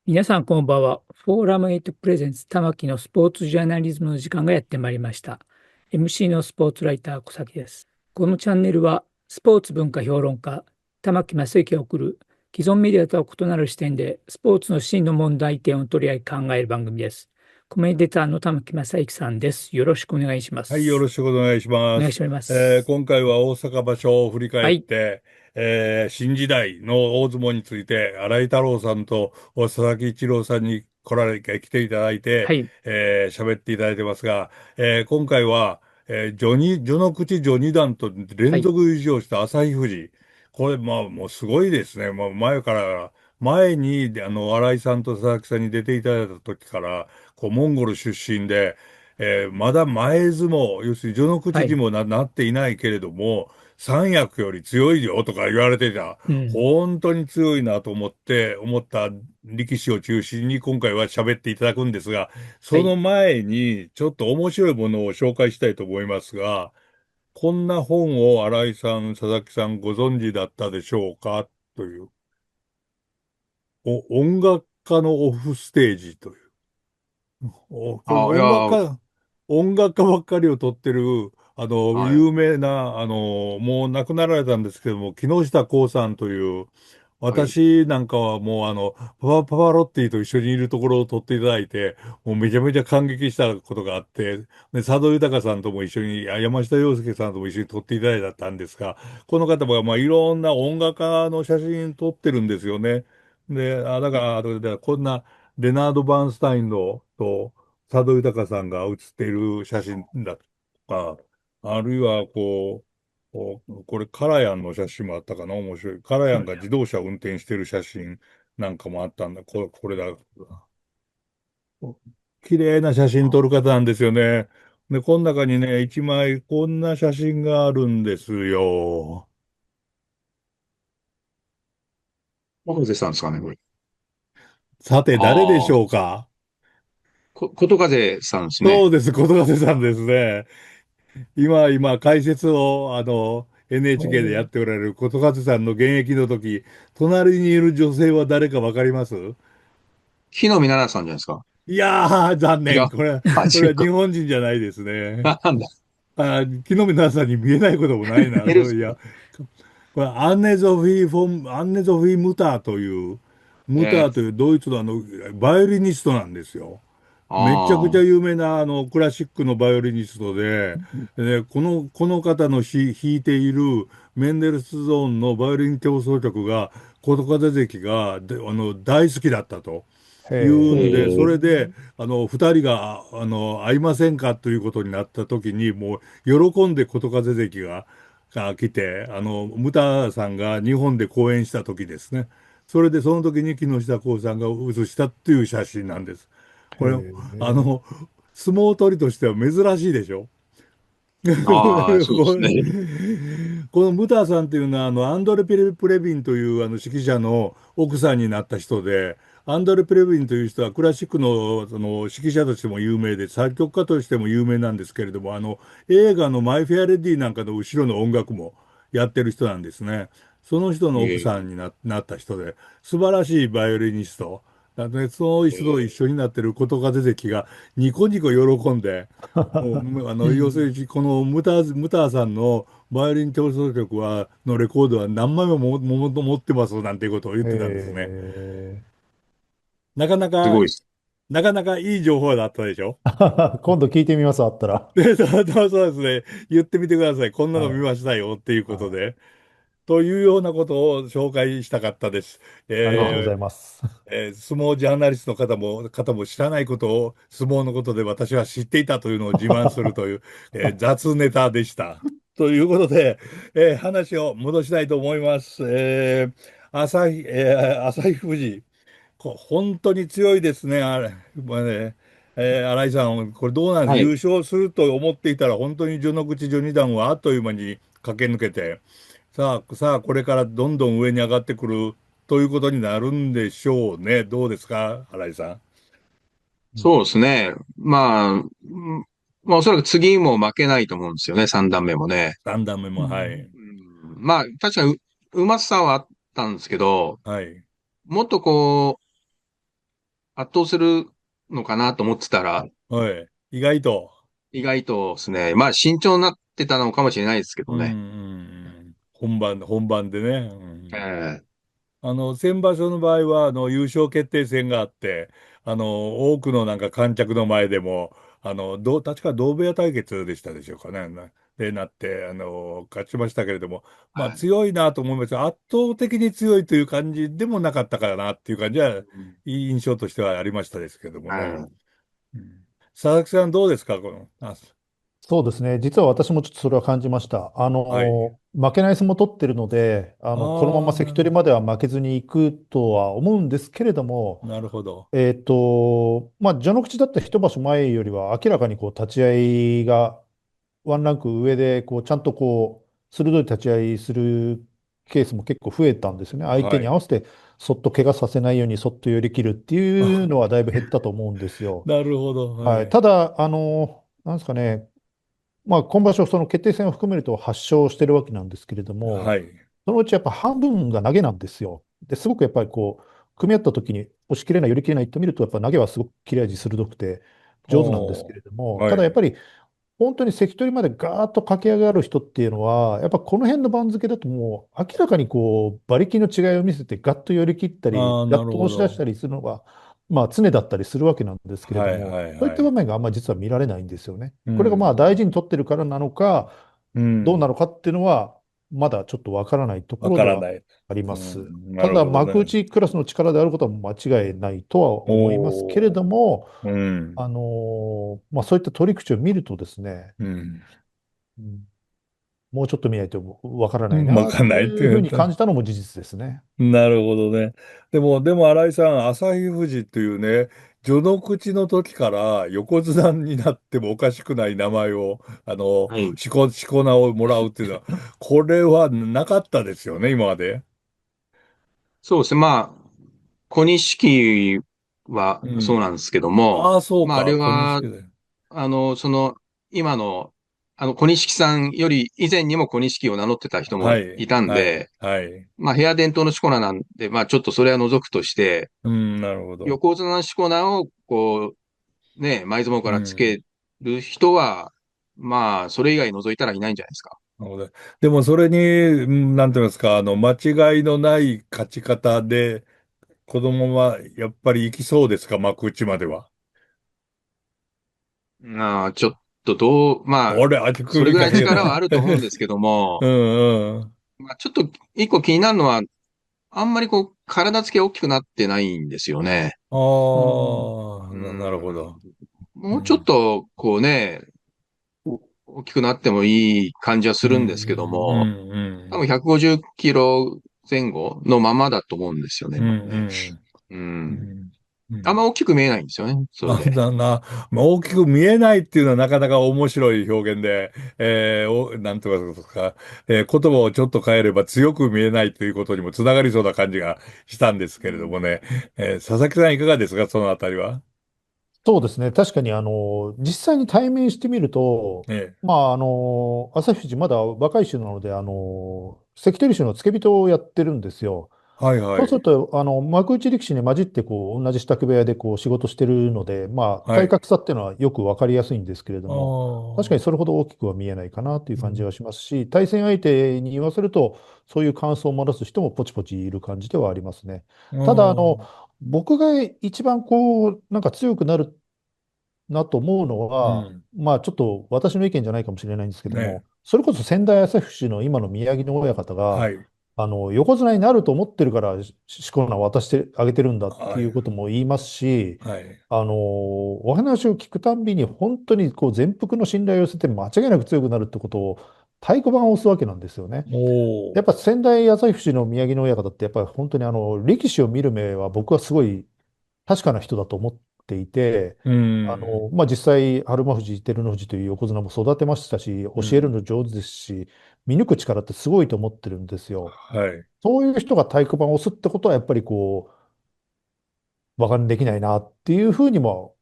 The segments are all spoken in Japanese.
皆さんこんばんは。フォーラム8プレゼンツ玉木のスポーツジャーナリズムの時間がやってまいりました。MC のスポーツライター小崎です。このチャンネルはスポーツ文化評論家玉木正之が送る既存メディアとは異なる視点でスポーツの真の問題点を取り上げ考える番組です。コメンテーターの玉木正之さんです。よろしくお願いしまはい、よろす。しくお願いしおます。願いします。今回は大阪場所を振り返っはい。て、新時代の大相撲について、新井太郎さんと佐々木一郎さんに来ていただいて、はい。喋っていただいてますが、今回は、序の口序二段とはい。連続優勝した旭富士。これ、まあ、もうすごいですね。もう前に、新井さんと佐々木さんに出ていただいた時から、モンゴル出身で、まだ前相撲、要するに序の口はい。にもなっていないけれども、三役より強いよとか言われてた。うん。本当に強いなと思った力士を中心に今回は喋っていただくんですが、はい。その前にちょっと面白いものを紹介したいと思いますが、こんな本を新井さん、佐々木さんご存知だったでしょうかという、音楽家のオフステージという。これあ、いや、音楽家ばっかりを撮ってる、はい、有名な、もう亡くなられたんですけども、木下光さんという、はい。私なんかはもうパパロッティと一緒にいるところを撮っていただいて、もうめちゃめちゃ感激したことがあって、で、佐渡裕さんとも一緒に、山下洋輔さんとも一緒に撮っていただいたんですが、この方もまあいろんな音楽家の写真撮ってるんですよね。で、だから、こんな、レナード・バーンスタインのと佐渡裕さんが写っている写真だとか、あるいはこれカラヤンの写真もあったかな、面白い。カラヤンが自動車を運転している写真なんかもあったんだ。これだ。綺麗な写真撮る方なんですよね。で、この中にね、一枚こんな写真があるんですよ。岡部さんですかね、これ。さて、誰でしああ、ょうか？ことかぜさんですね。そうです、ことがせさんですね。今、解説を、お NHK でやっーておられることかずさんの現役の時、隣にいる女性は誰かわかります？木の実奈々さんじゃないですか。いやー、残違う。念。あ、これは日違うか。本人じゃないですね。なんだ。木の実奈々さんに見えないこともないな。エルスか。いや、これ、アンネゾフィ・ムターという、ムターえというドイツのバイオリニストなんですよ。めちゃくちゃああ、有名なクラシックのバイオリニストで、この方の弾いているメンデルスゾーンのバイオリン協奏曲が、琴風関が大好きだったと言へうんで、そおーれで、二人が、会いませんかということになった時に、もう、喜んで琴風関が来て、ムタさんが日本で公演した時ですね。それで、その時に木下光さんが写したっていう写真なんです。これ、え。あの、相撲取りとしては珍しいでしょ？ああ、そうでこすね。このムタさんっていうのは、アンドレ・プレビンという指揮者の奥さんになった人で、アンドレ・プレビンという人はクラシックの、指揮者としても有名で、作曲家としても有名なんですけれども、映画のマイ・フェア・レディなんかの後ろの音楽もやってる人なんですね。その人の奥さんになった人で、素晴らしいバイオリニスト。だね、その人と一緒になってる琴風関がニコニコ喜んで、もう、要するに、このムターさんのバイオリン協奏曲のレコードは何枚も持ってますなんていうことを言ってたんですね。えなかなか、すごいです。なかなかいい情報だったでしょ？ ー。今度聞いてみます、あったら。そうですね。言ってみてください。こんなの見はい。ましたよっていうことはい。で。というようなことを紹介したかったです。ありがとうござえいます。相撲ジャーナリストの方も知らないことを相撲のことで私は知っていたというのを自慢するという、雑ネタでした。ということで、話を戻したいと思います。朝日富士、本当に強いですね、あれ。まあね新井さん、これどうなんです？はい。優勝すると思っていたら、本当に序の口序二段はあっという間に駆け抜けて、さあ、これからどんどん上に上がってくる。ということになるんでしょうね。どうですか、新井さん。うん。そうですね。まあ、おそらく次も負けないと思うんですよね、三段目もね。三段目も、はうん。い。まあ、確かにうまさはあったんですけど、はい。もっとこう、圧倒するのかなと思ってたら、はい。意外と。意外とですね、まあ慎重になってたのかもしれないですけうん、うどね。ん。本番でね。うえん。え、先場所の場合は、優勝決定戦があって、多くのなんか観客の前でも、確か同部屋対決でしたでしょうかね。で、なって、勝ちましたけれども、まあはい。強いなと思いますが、圧倒的に強いという感じでもなかったかなっていう感じは、うん、いい印象としてはありましたですけどもね。はい。うん。佐々木さんどうですか、そうですね。実は私もちょっとそれは感じました。はい。負けない相撲を取ってるので、このままああ、関取までは負けずに行くとは思うんですけれども、なるほど。まあ、序の口だった一場所前よりは明らかにこう立ち合いがワンランク上で、こうちゃんとこう鋭い立ち合いするケースも結構増えたんですよね。相手はい。に合わせてそっと怪我させないようにそっと寄り切るっていうのはだいぶ減ったと思うんですよ。なるほど。ははい。い。ただ、なんですかね、まあ、今場所、その決定戦を含めると8勝してるわけなんですけれども、はい。そのうちやっぱ半分が投げなんですよ。で、すごくやっぱりこう、組み合った時に押し切れない、寄り切れないと見ると、やっぱ投げはすごく切れ味鋭くて上手なんですけおー。れども、はい。ただやっぱり本当に関取までガーッと駆け上がる人っていうのは、やっぱこの辺の番付だともう明らかにこう、馬力の違いを見せてガッと寄り切ったり、ああ、なるガッとほど。押し出したりするのが、まあ常だったりするわけなんですけれはい、ども、はい、そういった場はい。面があんまり実は見られないんですよね。うこれがまあ大ん。事に取ってるからなのか、うん。どうなのかっていうのは、まだちょっとわからないとこわろではからない。ありうます。ん。なただ、るほどね。幕内クラスの力であることは間違いないとは思いますけれおー。ども、うん。まあ、そういった取り口を見るとですね、うん。うん、もうちょっと見ないとわからないわなってかんないっていうふうに言うと。感じたのも事実ですね。なるほどね。でも、新井さん、旭富士というね、序の口の時から横綱になってもおかしくない名前を、はい。しこ名をもらうっていうのは、これはなかったですよね、今まで。そうですね。まあ、小錦はうん。そうなんですけども、ああ、そうまあ、あれか、小は、錦で。あの、その、今の、小錦さんより以前にも小錦を名乗ってた人もはい、いたんはい、で、はい。まあ、部屋伝統のしこ名なんで、まあ、ちょっとそれは除くとして、うん、なるほど。横綱のしこ名を、こう、ね、前相撲かうん。らつける人は、まあ、それ以外除いたらいないんじゃないですか。なるほど。でも、それに、なんて言いますか、間違いのない勝ち方で、子供はやっぱり行きそうですか、幕内までは。まあ、ちょっとまあ、これ、足それぐらい首かけ力はあな。ると思うんですけども、うんうん。まあ、ちょっと一個気になるのは、あんまりこう、体つき大きくなってないんですよね。あうん。あ、うなるほど。ん。もうちょっうん。と、こうね、大きくなってもいい感じはすうん、るんですけどうも、多分ん、150キロ前後のままだと思うんですよね、うん、今ね。うん、うん。うん。うん。あんま大きく見えないんですよね、それで。まあ、大きく見えないっていうのはなかなか面白い表現で、なんとかですか、言葉をちょっと変えれば強く見えないということにもつながりそうな感じがしたんですけれどうん。もね。佐々木さんいかがですか、そのあたりは。そうですね。確かに、実際に対面してみると、ええ。まあ、朝富士まだ若い衆なので、関取衆の付け人をやってるんですよ。はいはい。そうすると、幕内力士に混じって、こう、同じ支度部屋で、こう、仕事してるので、まあ、はい。体格差っていうのはよくわかりやすいんですけれどあも、確かにあ。それほど大きくは見えないかなといううん。感じはしますし、対戦相手に言わせると、そういう感想を漏らす人もポチポチいる感じではありますね。あただ、あ。僕が一番こう、なんか強くなるなと思うのは、うん。まあちょっと私の意見じゃないかもしれないんですけどね。も、それこそ仙台朝日市の今の宮城野親方が、はい。横綱になると思ってるからしこ名を渡してあげてるんだってはい。いうことも言いますし、はい。お話を聞くたんびに本当にこう全幅の信頼を寄せて間違いなく強くなるってことを太鼓判を押すわけなんですよね。おー。やっぱ仙台朝日市の宮城野親方ってやっぱり本当に力士を見る目は僕はすごい確かな人だと思っていて、うん。まあ、実際、日馬富士、照ノ富士という横綱も育てましたし、教えるうん。の上手ですし、見抜く力ってすごいと思ってるんですよ。はい。そういう人が太鼓判を押すってことはやっぱりこう、馬鹿にできないなっていうふうにも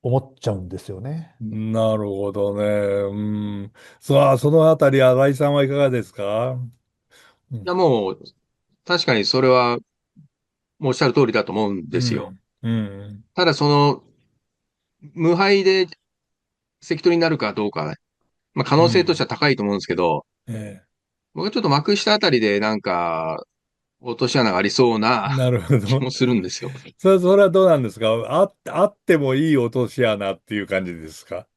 思っちゃうんですよね。なるほどね。うん。さあ、そのあたり、新井さんはいかがですか？うん。いや、もう、確かにそれは、もうおっしゃる通りだと思うんですよ。うん。うん。ただ、無敗で関取になるかどうか、まあ、可能性としては高いと思うんですけど、ええ。僕はちょっと幕下あたりでなんか、落とし穴がありそうな なるほど。気もするんですよ。それはどうなんですか？あってもいい落とし穴っていう感じですか？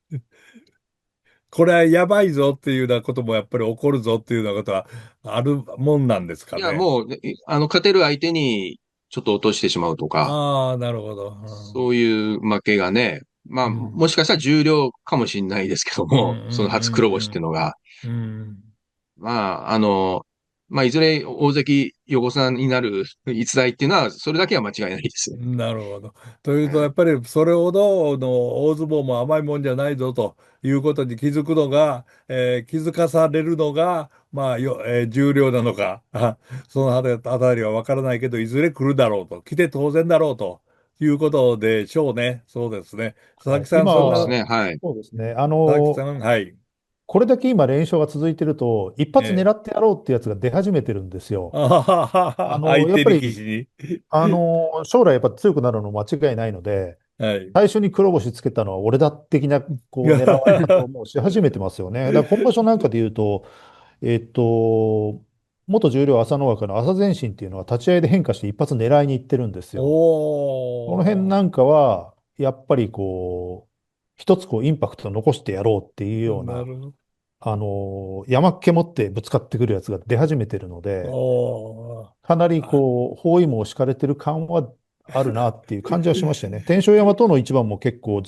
これはやばいぞっていうようなこともやっぱり起こるぞっていうようなことはあるもんなんですいや、かね。もう、勝てる相手にちょっと落としてしまうとか、ああ、なるほど。そういう負けがね、まあ、うん。もしかしたら重量かもしれないですけどうん。うも、その初黒星っていうん。のが、うん。うん。まあ、まあ、いずれ大関横綱になる逸材っていうのは、それだけは間違いないですよ。なるほど。というと、やっうん。ぱりそれほどの大相撲も甘いもんじゃないぞということに気づくのが、気づかされるのが、まあ、重量なのか、そのあたりはわからないけど、いずれ来るだろうと、来て当然だろうということでしょうね。そうですね。佐々はい、木さん、今、そんな、そうですね、はい。そうですね。佐々木さん、はい。これだけ今連勝が続いてると、一発狙ええ。ってやろうってやつが出始めてるんですよ。あははは相手やっぱり、力士に。将来やっぱ強くなるの間違いないので、はい。最初に黒星つけたのは俺だ的な、こう、狙われ方をもうし始めてますよね。だから今場所なんかで言うと、えっと、元十両朝乃若の朝前進っていうのは立ち合いで変化して一発狙いに行ってるんですよ。この辺おー。なんかは、やっぱりこう、一つこうインパクトを残してやろうっていうような、なるほ山っ気持ってぶつかってくるやつが出始めてるのど。で、おー。かなりこう、包囲網を敷かれてる感はあるなっていう感じはしましたよね。天正山との一番も結構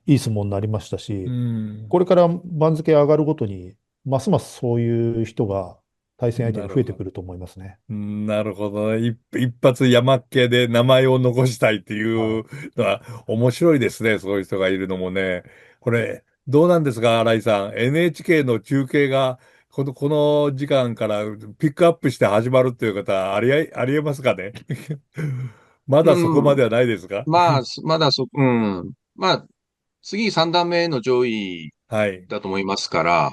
いい相撲になりましたうし、ん。これから番付上がるごとに、ますますそういう人が対戦相手になるほど。増えてくると思いますね。なるほどね。一発山っ気で名前を残したいっていうはい。のは面白いですね。そういう人がいるのもね。これ、どうなんですか、新井さん。NHK の中継がこの時間からピックアップして始まるっていう方、ありえますかね？まだそこうん。まではないですか？まあ、まだうん。まあ、次3段目の上位はい。だと思いますから、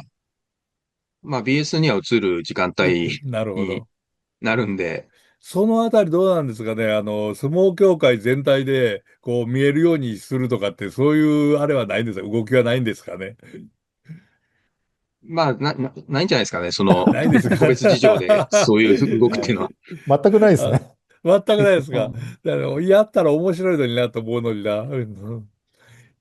まあ BS には映る時間帯になるほど。なるんで、そのあたりどうなんですかね。相撲協会全体で、こう、見えるようにするとかって、そういう、あれはないんですか？動きはないんですかね。まあ、ないんじゃないですかね。ないんですか？ 個別事情でそういう動くっていうのは。全くないですあ、ね。全くないですか？うん。やったら面白いのになと思うのにな。うん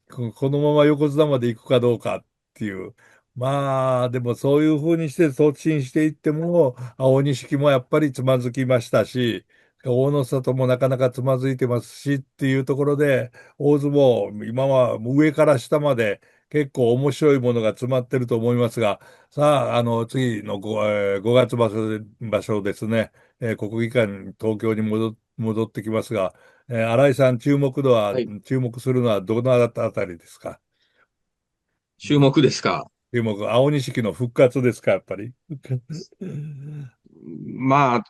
このまま横綱まで行くかどうかっていう。まあ、でもそういうふうにして突進していっても、青錦もやっぱりつまずきましたし、大野里もなかなかつまずいてますしっていうところで、大相撲、今は上から下まで結構面白いものが詰まってると思いますが、さあ、次の5月場所ですね、国技館東京に戻ってきますが、新井さん、はい。注目するのはどのあたりですか？注目ですか。青錦の復活ですか、やっぱり。まあ、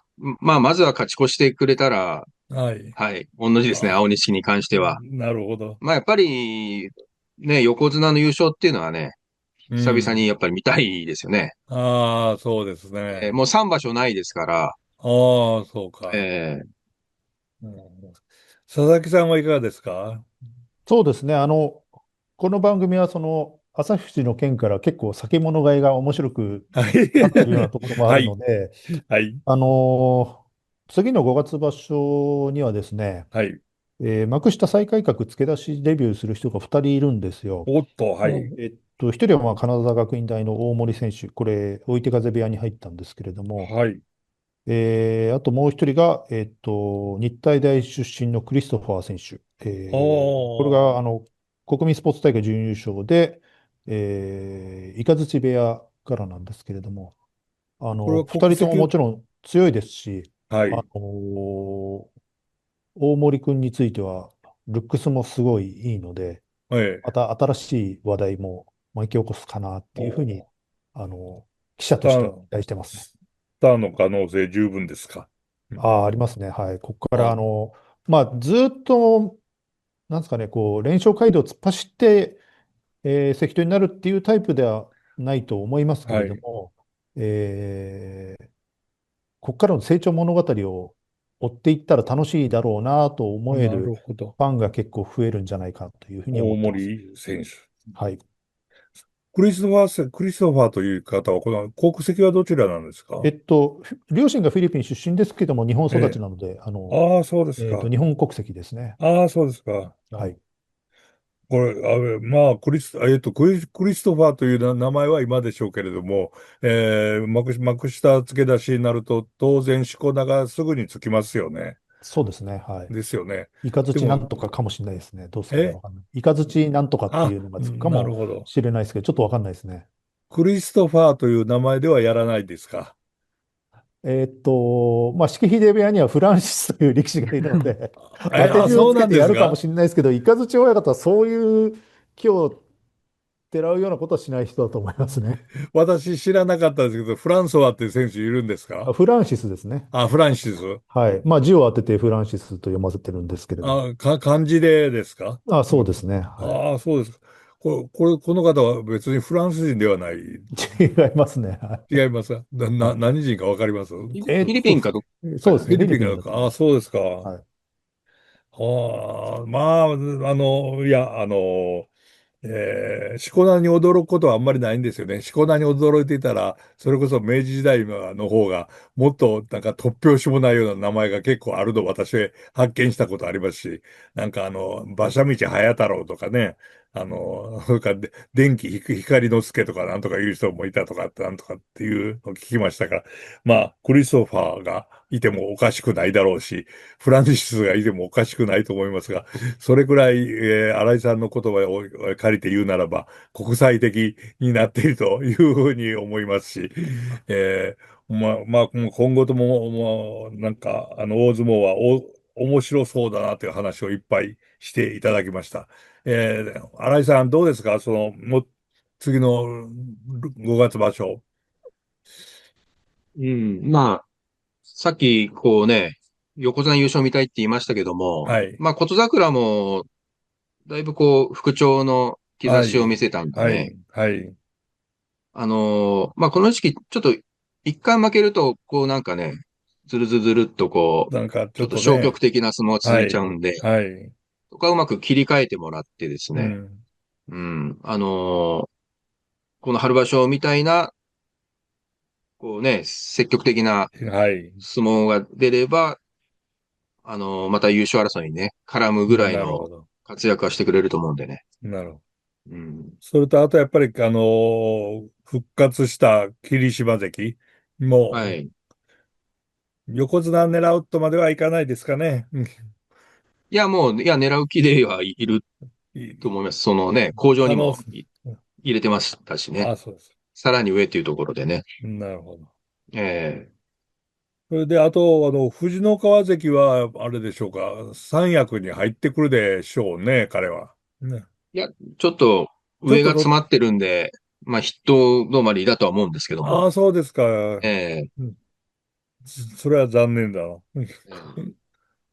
まずは勝ち越してくれたら、はい。はい、同じですね。あ、青錦に関しては。なるほど。まあ、やっぱり、ね、横綱の優勝っていうのはね、う久々にん。やっぱり見たいですよね。ああ、そうですね。もう3場所ないですから、ああ、そうか。えうん、佐々木さんはいかがですか？そうですね。この番組は朝富士の件から結構酒物買いが面白くはい。なってるようなところもあるのはい。で、はい。あの次の5月場所にはですね、はい。幕下再改革付け出しデビューする人が2人いるんですよ。おっと、はい。1人はまあ金沢学院大の大森選手、これ、追手風部屋に入ったんですけれども、はい。あともう1人が、日体大出身のクリストファー選手。これが国民スポーツ大会準優勝で、雷部屋からなんですけれども、これは2人とももちろん強いですし、あはい。の大森君については、ルックスもすごいいいので、ええ。また新しい話題も巻き起こすかなっていうふうに、おあの、記者としては期待してますね。スターの可能性十分ですか？ありますね。はい。ここから、あ、ずっと、なんですかね、連勝街道を突っ走って、関取になるっていうタイプではないと思いますけはい。れども、えーここからの成長物語を追っていったら楽しいだろうなと思えなるるほど。ファンが結構増えるんじゃないかというふうに思大ってます。森選手。はい。クリストファーという方は、この国籍はどちらなんですか？両親がフィリピン出身ですけども、日本育ちええ。なので、ああ、そうですか。日本国籍ですね。ああ、そうですか。はい。これ、まあ、クリストファーという名前は今でしょうけれども、幕下付け出しになると、当然、しこ名がすぐにつきますよね。そうですね。はい。ですよね。イカズチなでも、んとかかもしれないですね。どうですかね。えわかんない。イカズチなんとかっていあ、うのがつくかなるもほど。しれないですけど、ちょっとわかんないですね。クリストファーという名前ではやらないですか？式秀部屋にはフランシスという力士がいるので、当て字をそうなんつけてですか？やるかもしれないですけど、イカズチ親方はそういう気をてらうようなことはしない人だと思いますね。私知らなかったですけど、フランソワっていう選手いるんですか？フランシスですね。あ、フランシス。はい。まあ字を当ててフランシスと読ませてるんですけれども。漢字でですか？そうですね。はああ、そうですか。この方は別にフランス人ではない。い。違いますね。は違いますか？い。何人かわかります？フえーっと、ィリピンかどっかですね。そうですね。フィリフィリピンかどうか。ああ、ピンだと思います。そうですか。はい。まあ、いや、しこ名に驚くことはあんまりないんですよね。しこ名に驚いていたら、それこそ明治時代の方が、もっとなんか突拍子もないような名前が結構あるのを私発見したことありますし、なんか馬車道早太郎とかね、それから光之助とかなんとかいう人もいたとかってなんとかっていうのを聞きましたから、まあ、クリストファーがいてもおかしくないだろうし、フランシスがいてもおかしくないと思いますが、それくらい、新井さんの言葉を借りて言うならば、国際的になっているというふうに思いますし、もう今後とも、なんか、大相撲は面白そうだなという話をいっぱいしていただきました。新井さんどうですか？次の5月場所。うん。まあ、さっき、こうね、横綱優勝見たいって言いましたけども、はい。まあ、琴桜も、だいぶこう、復調の兆しをはい。見せたんでね。はい。はい。まあ、この時期、ちょっと、一回負けると、こうなんかね、ずるずるずるっとこう、なんかちょっちょっと消極とね。的な相撲が続いちゃはい。うんで、はい。そこはうまく切り替えてもらってですね、うん。うん、この春場所みたいな、こうね、積極的なはい。相撲が出れば、また優勝争いにね、絡むぐらいのなるほど。活躍はしてくれると思うんでね。なるほど。うん。それと、あとやっぱり、復活した霧島関も、はい。横綱狙うとまではいかないですかね。うん。いや、もう、いや、狙う気ではいると思います。そのね、工場可能、にも入れてましたしね。そうです。さらに上っていうところでね。なるほど。ええ。それで、あと、藤の川関は、あれでしょうか、三役に入ってくるでしょうね、彼は。ね。いや、ちょっとちょっと上が詰まってるんで、まあ、筆頭止まりだとは思うんですけども。そうですか。ええ。うん。それは残念だな。ええ。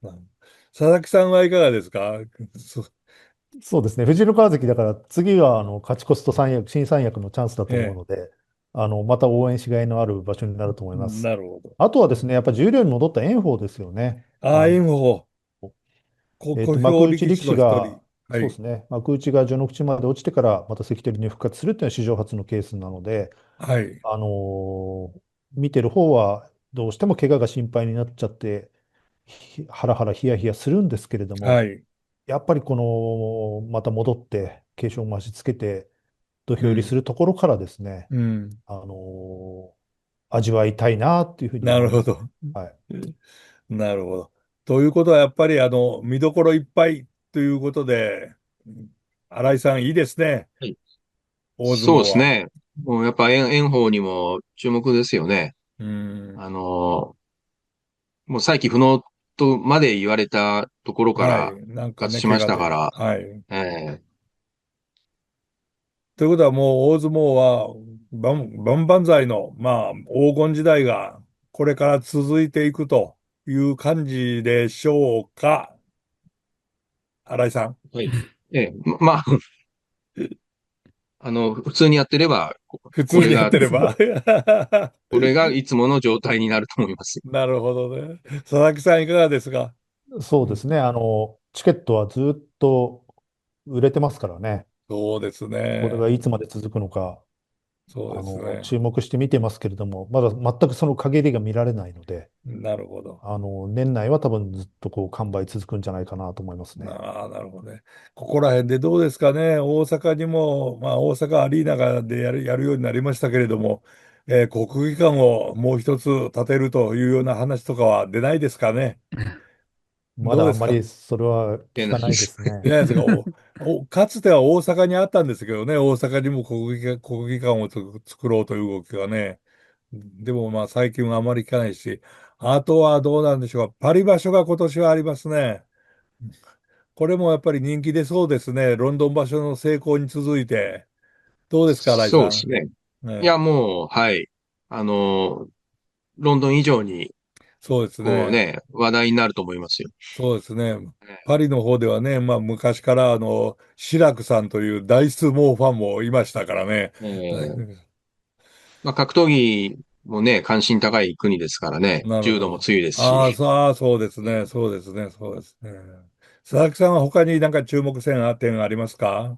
うん佐々木さんはいかがですか？そそうですね。藤野川関だから次は勝ち越すと新三役のチャンスだと思うええ、ので、また応援しがいのある場所になると思います。なるほど。あとはですね、やっぱ十両に戻った炎鵬ですよね。炎鵬、小幕兵力士内力士の一人。が、はい。そうですね、幕内が序ノ口まで落ちてからまた関取に復活するっていうのは史上初のケースなので、はい。見てる方はどうしても怪我が心配になっちゃって、ハラハラヒヤヒヤするんですけれども、はい。やっぱりまた戻って軽傷を増しつけて土俵入りすうん。るところからですね、うん。あの味わいたいなっていうふうに思います。なるほど。はい。なるほど。ということは、やっぱり、見どころいっぱいということで、新井さんいいですね。はい。大相そう撲は。ですね。もうやっぱ炎鵬にも注目ですよね。うん。あの、もう再起不能とまで言われたところからはい。なんかね、復活しまし怪我で。たから、はい。ええ。ということはもう大相撲は万々歳の、まあ、黄金時代がこれから続いていくという感じでしょうか、新井さん。はい。ええ、まあ、普通にやってれば、普通にやっこれが、てれば。これがいつもの状態になると思います。なるほどね。佐々木さんいかがですか？うん、そうですね。チケットはずっと売れてますからね。そうですこれがね。いつまで続くのか、そうですね。注目して見てますけれども、まだ全くその陰りが見られないので、なるほど。年内は多分ずっと完売続くんじゃないかなと思いますね。なるほどね。ここら辺でどうですかね。大阪にも、まあ大阪アリーナがでやるようになりましたけれども、国技館をもう一つ建てるというような話とかは出ないですかね。まだあんまどうですか？りそれは聞かないで変なんです。すね。出ないですか？かつては大阪にあったんですけどね。大阪にも国技館を作ろうという動きがね。でもまあ最近はあまり聞かないし、あとはどうなんでしょうか。パリ場所が今年はありますね。これもやっぱり人気出そうですね。ロンドン場所の成功に続いて。どうですか、新井さん。そうですね。いね、や、もう、はい。あの、ロンドン以上に、そうですね。話題になると思いますよ。そうですね。パリの方ではね、まあ昔から志らくさんという大相撲ファンもいましたからね。まあ、格闘技もね、関心高い国ですからね。柔道もなるほど。強いですああ、し。そうですね。そうですね。そうですね。佐々木さんは他になんか注目点ありますか？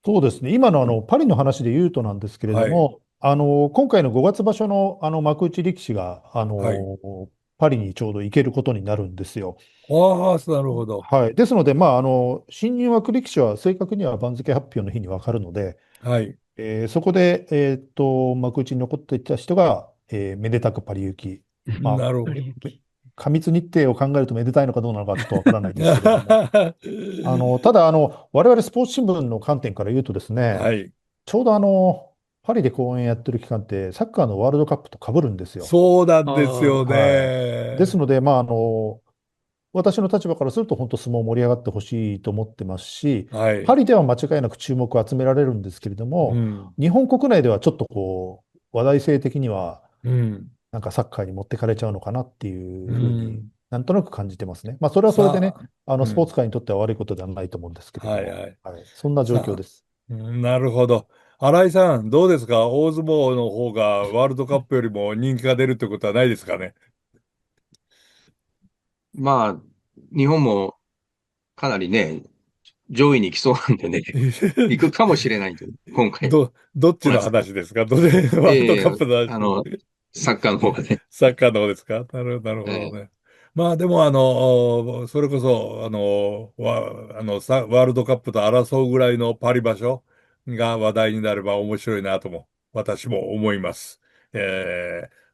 そうですね。今のパリの話で言うとなんですけれはい。ども、今回の5月場所の幕内力士が、はい。パリにちょうど行けることになるんですよ。ああ、なるほど。はい。ですので、まあ、新入枠力士は正確には番付発表の日に分かるので、はい。そこで、幕内に残っていた人が、めでたくパリ行き。まあ、なるほど。過密日程を考えるとめでたいのかどうなのかちょっとわからないですけれども、ただ、我々スポーツ新聞の観点から言うとですね、はい。ちょうどパリで公演やってる期間って、サッカーのワールドカップと被るんですよ。そうなんですよああ、はい。ですね。ので、まあ、私の立場からすると、本当相撲盛り上がってほしいと思ってますし、はい。パリでは間違いなく注目を集められるんですけれども、うん。日本国内ではちょっと話題性的には、うん。なんかサッカーに持ってかれちゃうのかなっていううふうにん。なんとなく感じてますね。まあ、それはそれでね、さあ、うん。スポーツ界にとっては悪いことではないと思うんですけれども、はいはい。はい。そんな状況さあ、です。なるほど。新井さん、どうですか？大相撲の方がワールドカップよりも人気が出るってことはないですかね？まあ、日本もかなりね、上位に来そうなんでね、行くかもしれないと、今回。どっちのそうなんですか。話ですか？ワールドええ、カップの話。サッカーの方がね。サッカーの方ですか？なるほどええ、ね。まあでもそれこそ、ワールドカップと争うぐらいのパリ場所が話題になれば面白いなとも、私も思います。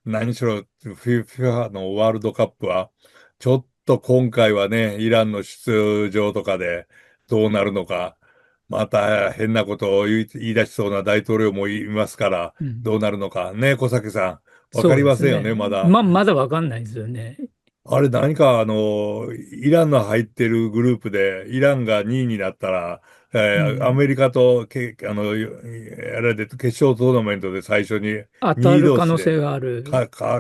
何しろ、FIFA のワールドカップは、ちょっと今回はね、イランの出場とかでどうなるのか、また変なことを言い出しそうな大統領もいますから、うん、どうなるのかね、小崎さん。わかりそうでませんよね、すね。まだ。まだわかんないですよね。あれ何かイランの入ってるグループで、イランが2位になったら、アうん。メリカとあれで決勝トーナメントで最初に当た2位る同士で、可能性がある。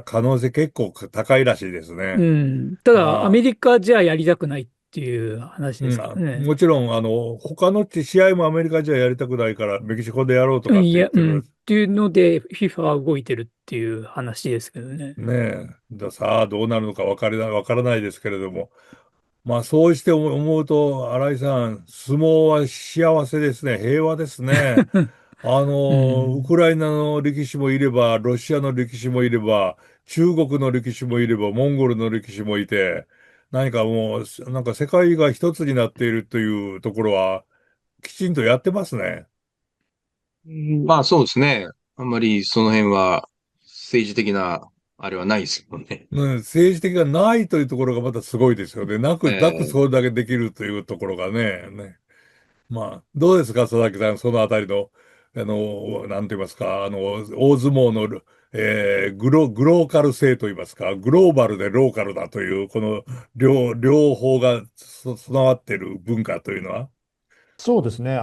可能性結構高いらしいですうね。ん。ただ、アああ、メリカじゃやりたくないっていう話ですからね。もちろん、他の試合もアメリカじゃやりたくないから、メキシコでやろうとかってうん、いや、うん。言ってる。っていうので、FIFA は動いてるっていう話ですけどね。ねえ。さあ、どうなるのかわからないですけれども。まあ、そうして思うと、新井さん、相撲は幸せですね。平和ですね。うウん。クライナの力士もいれば、ロシアの力士もいれば、中国の力士もいれば、モンゴルの力士もいて、何かもう、なんか世界が一つになっているというところは、きちんとやってますね。まあそうですね。あんまりその辺は政治的なあれはないですもんね。うん、政治的がないというところがまたすごいですよね。なくええ、それだけできるというところがね。まあ、どうですか、佐々木さん、そのあたりの、なんて言いますか、大相撲の、グローカル性と言いますか、グローバルでローカルだという、この両方が備わっている文化というのは、そうですね。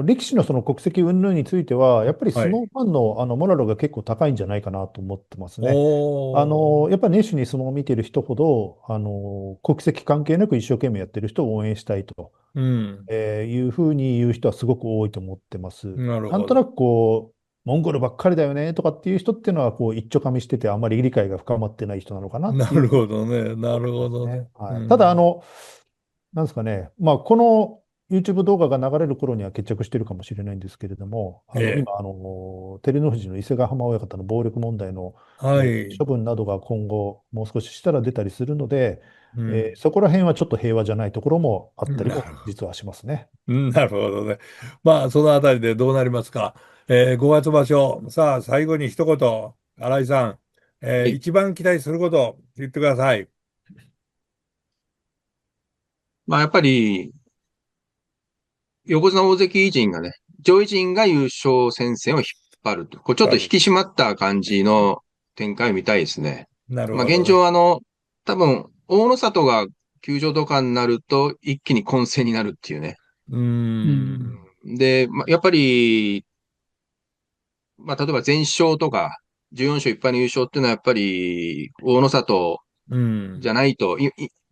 力士のその国籍云々については、やっぱりはい。相撲ファンの、モラルが結構高いんじゃないかなと思ってますね。おー。やっぱり熱心に相撲を見ている人ほど、国籍関係なく一生懸命やってる人を応援したいと、うん。いうふうに言う人はすごく多いと思ってます。なるほど。なんとなくモンゴルばっかりだよねとかっていう人っていうのは、一丁噛みしてて、あまり理解が深まってない人なのかなっていうなるほどね。なるほどね。ね。はい。ただ、うん。なんですかね、まあ、この YouTube 動画が流れる頃には決着してるかもしれないんですけれども、ええ。今、照ノ富士の伊勢ヶ濱親方の暴力問題の、はい。処分などが今後、もう少ししたら出たりするので、うん。そこら辺はちょっと平和じゃないところもあったりもなるほ実はしますね。ど。なるほどね。まあ、そのあたりでどうなりますか。5月場所。さあ、最後に一言、新井さん、はい。一番期待すること言ってください。まあ、やっぱり、横綱大関陣がね、上位陣が優勝戦線を引っ張ると。ちょっと引き締まった感じの展開を見たいですね。なるまあ、ほどね。現状多分、大野里が休場とかになると、一気に混戦になるっていうね。うーうん。ん。で、まあ、やっぱり、まあ、例えば全勝とか、14勝1敗の優勝っていうのはやっぱり、大野里うん。じゃないと、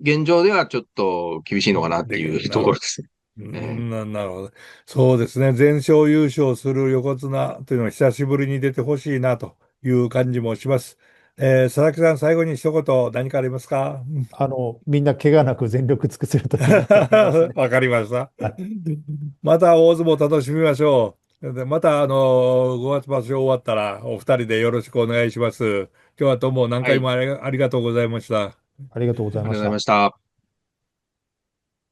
現状ではちょっと厳しいのかなってできいうなるほど。ところですね。なるほど。そうですね。全勝優勝する横綱というのは久しぶりに出てほしいなという感じもします。佐々木さん、最後に一言何かありますか？ みんな怪我なく全力尽くせるといいなと思いますね。わかりました。はい。また大相撲楽しみましょう。で、また、5月場所終わったら、お二人でよろしくお願いします。今日はどうも何はい。回もありがとうございました。ありがとうございありがとうございました。ました。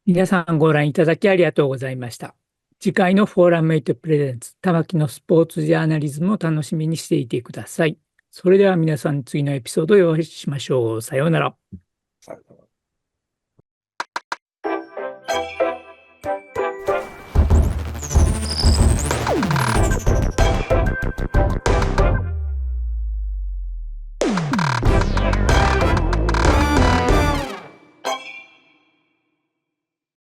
皆さんご覧いただきありがとうございました。次回のフォーラムメイトプレゼンツ玉木のスポーツジャーナリズムを楽しみにしていてください。それでは皆さん次のエピソードをお会いしましょう。さようなら。